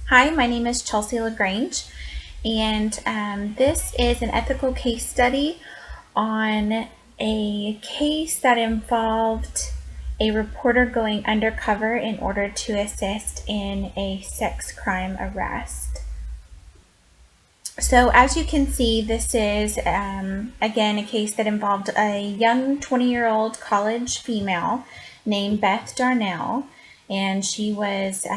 Hi, my name is Chelsea LaGrange, and this is an ethical case study on a case that involved a reporter going undercover in order to assist in a sex crime arrest. So, as you can see, this is again a case that involved a young 20-year-old college female named Beth Darnell, and she was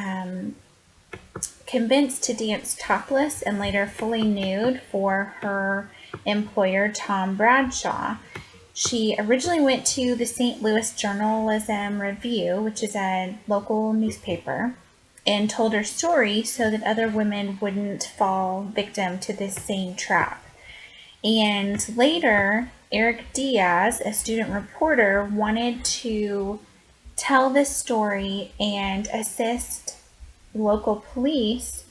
convinced to dance topless and later fully nude for her employer, Tom Bradshaw. She originally went to the St. Louis Journalism Review, which is a local newspaper, and told her story so that other women wouldn't fall victim to this same trap. And later, Eric Diaz, a student reporter, wanted to tell this story and assist local police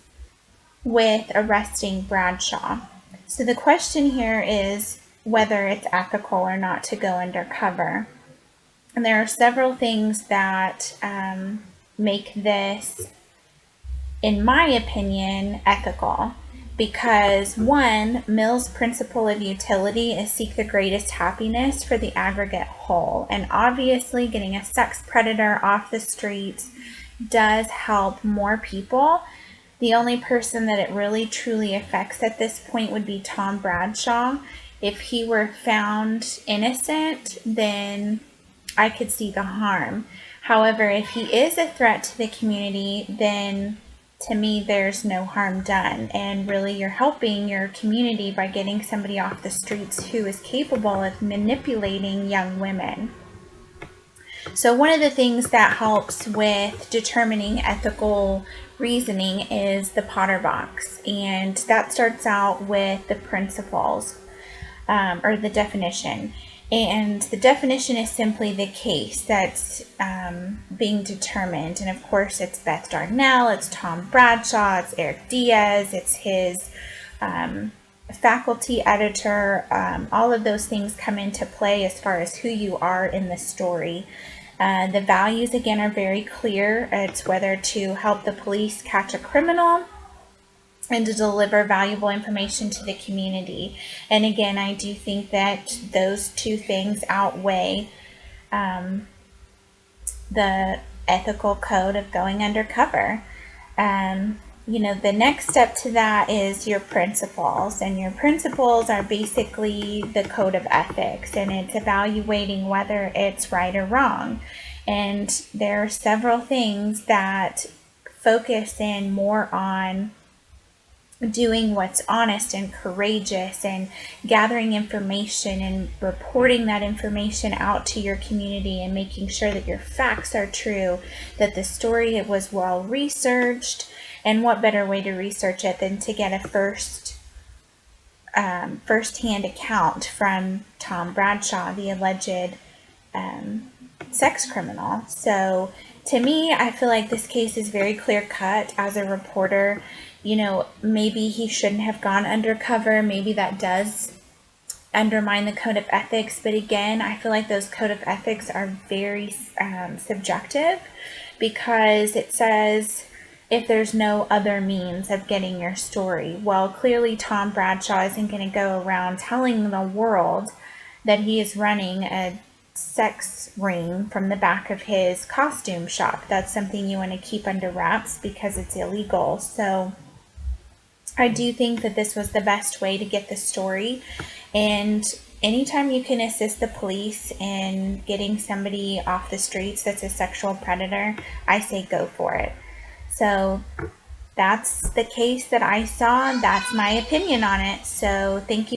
with arresting Bradshaw. So the question here is whether it's ethical or not to go undercover. And there are several things that make this, in my opinion, ethical. Because one, Mill's principle of utility is seek the greatest happiness for the aggregate whole. And obviously getting a sex predator off the streets does help more people. The only person that it really truly affects at this point would be Tom Bradshaw. If he were found innocent, then I could see the harm. However, if he is a threat to the community, then to me, there's no harm done. And really, you're helping your community by getting somebody off the streets who is capable of manipulating young women. So one of the things that helps with determining ethical reasoning is the Potter box, and that starts out with the principles or the definition. And the definition is simply the case that's being determined. And of course, it's Beth Darnell, it's Tom Bradshaw, it's Eric Diaz, it's his faculty editor. All of those things come into play as far as who you are in the story. The values, again, are very clear. It's whether to help the police catch a criminal and to deliver valuable information to the community. And again, I do think that those two things outweigh the ethical code of going undercover. The next step to that is your principles, and your principles are basically the code of ethics, and it's evaluating whether it's right or wrong. And there are several things that focus in more on doing what's honest and courageous and gathering information and reporting that information out to your community and making sure that your facts are true, that the story was well researched. And what better way to research it than to get a first-hand account from Tom Bradshaw, the alleged sex criminal. So to me, I feel like this case is very clear-cut. As a reporter, maybe he shouldn't have gone undercover. Maybe that does undermine the code of ethics. But again, I feel like those code of ethics are very subjective, because it says if there's no other means of getting your story. Well, clearly Tom Bradshaw isn't going to go around telling the world that he is running a sex ring from the back of his costume shop. That's something you want to keep under wraps because it's illegal. So I do think that this was the best way to get the story. And anytime you can assist the police in getting somebody off the streets that's a sexual predator, I say go for it. So that's the case that I saw. That's my opinion on it. So thank you.